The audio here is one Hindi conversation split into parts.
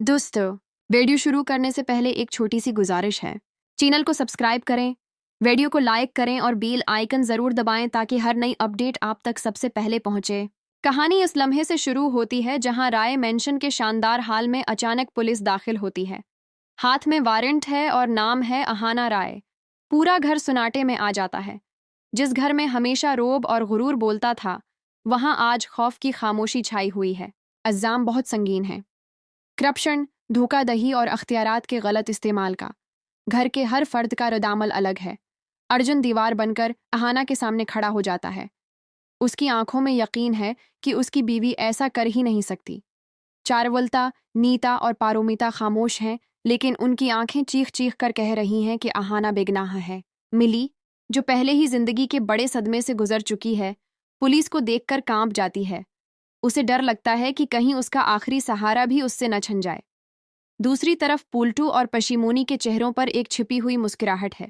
दोस्तों, वीडियो शुरू करने से पहले एक छोटी सी गुजारिश है। चैनल को सब्सक्राइब करें, वीडियो को लाइक करें और बेल आइकन ज़रूर दबाएं ताकि हर नई अपडेट आप तक सबसे पहले पहुंचे। कहानी इस लम्हे से शुरू होती है जहां राय मेंशन के शानदार हाल में अचानक पुलिस दाखिल होती है। हाथ में वारंट है और नाम है अहाना राय। पूरा घर सुनाटे में आ जाता है। जिस घर में हमेशा रोब और गुरूर बोलता था, वहां आज खौफ की खामोशी छाई हुई है। इल्ज़ाम बहुत संगीन है। करप्शन, धोखाधड़ी और अख्तियारात के गलत इस्तेमाल का। घर के हर फर्द का रद्दामल अलग है। अर्जुन दीवार बनकर अहाना के सामने खड़ा हो जाता है। उसकी आंखों में यकीन है कि उसकी बीवी ऐसा कर ही नहीं सकती। चारवलता, नीता और पारोमिता खामोश हैं, लेकिन उनकी आंखें चीख चीख कर कह रही हैं कि अहाना बेगनाह है। मिली, जो पहले ही जिंदगी के बड़े सदमे से गुजर चुकी है, पुलिस को देखकर कांप जाती है। उसे डर लगता है कि कहीं उसका आखिरी सहारा भी उससे न छन जाए। दूसरी तरफ पुलटू और पशीमोनी के चेहरों पर एक छिपी हुई मुस्कुराहट है।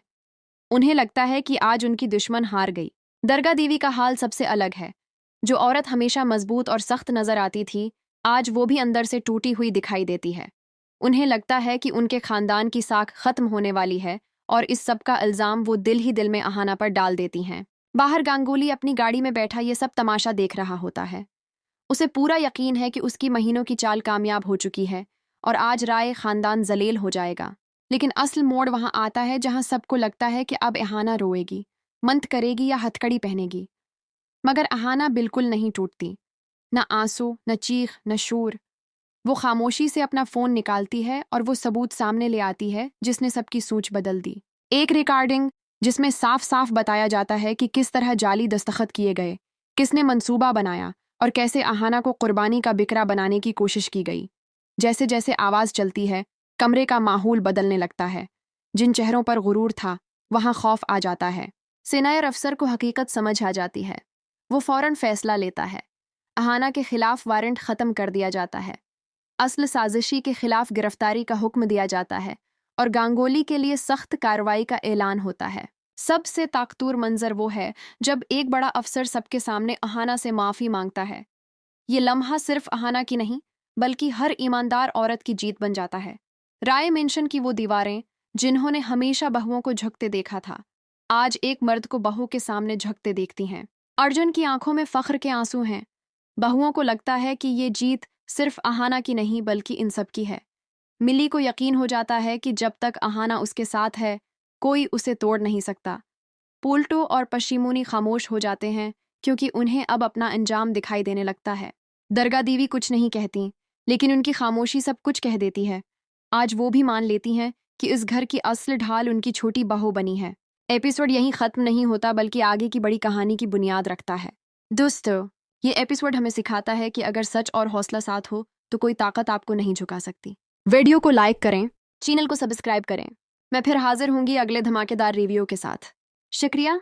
उन्हें लगता है कि आज उनकी दुश्मन हार गई। दरगाह देवी का हाल सबसे अलग है। जो औरत हमेशा मजबूत और सख्त नजर आती थी, आज वो भी अंदर से टूटी हुई दिखाई देती है। उन्हें लगता है कि उनके खानदान की साख खत्म होने वाली है और इस सब का इल्जाम वो दिल ही दिल में अहाना पर डाल देती हैं। बाहर गांगुली अपनी गाड़ी में बैठा ये सब तमाशा देख रहा होता है। उसे पूरा यकीन है कि उसकी महीनों की चाल कामयाब हो चुकी है और आज राय खानदान जलील हो जाएगा। लेकिन असल मोड़ वहां आता है जहां सबको लगता है कि अब अहाना रोएगी, मंत करेगी या हथकड़ी पहनेगी। मगर अहाना बिल्कुल नहीं टूटती। न आंसू, न चीख, न शूर। वो खामोशी से अपना फोन निकालती है और वो सबूत सामने ले आती है जिसने सबकी सोच बदल दी। एक रिकॉर्डिंग जिसमें साफ साफ बताया जाता है कि किस तरह जाली दस्तखत किए गए, किसने मंसूबा बनाया और कैसे अहाना को कुर्बानी का बिकरा बनाने की कोशिश की गई। जैसे जैसे आवाज़ चलती है, कमरे का माहौल बदलने लगता है। जिन चेहरों पर गुरूर था, वहां खौफ आ जाता है। सीनियर अफसर को हकीकत समझ आ जाती है। वो फौरन फैसला लेता है। अहाना के खिलाफ वारंट ख़त्म कर दिया जाता है। असल साजिशी के खिलाफ गिरफ्तारी का हुक्म दिया जाता है और गांगुली के लिए सख्त कार्रवाई का ऐलान होता है। सबसे ताकतूर मंजर वो है जब एक बड़ा अफसर सबके सामने अहाना से माफ़ी मांगता है। ये लम्हा सिर्फ अहाना की नहीं, बल्कि हर ईमानदार औरत की जीत बन जाता है। राय मेंशन की वो दीवारें जिन्होंने हमेशा बहुओं को झुकते देखा था, आज एक मर्द को बहू के सामने झुकते देखती हैं। अर्जुन की आंखों में फख्र के आंसू हैं। बहुओं को लगता है कि ये जीत सिर्फ अहाना की नहीं बल्कि इन सब की है। मिली को यकीन हो जाता है कि जब तक अहाना उसके साथ है, कोई उसे तोड़ नहीं सकता। पुलटू और पशीमोनी खामोश हो जाते हैं क्योंकि उन्हें अब अपना अंजाम दिखाई देने लगता है। दरगाह देवी कुछ नहीं कहती, लेकिन उनकी खामोशी सब कुछ कह देती है। आज वो भी मान लेती हैं कि इस घर की असल ढाल उनकी छोटी बहू बनी है। एपिसोड यहीं ख़त्म नहीं होता बल्कि आगे की बड़ी कहानी की बुनियाद रखता है। दोस्तों, ये एपिसोड हमें सिखाता है कि अगर सच और हौसला साथ हो तो कोई ताकत आपको नहीं झुका सकती। वीडियो को लाइक करें, चैनल को सब्सक्राइब करें। मैं फिर हाजिर होंगी अगले धमाकेदार रिव्यू के साथ। शुक्रिया।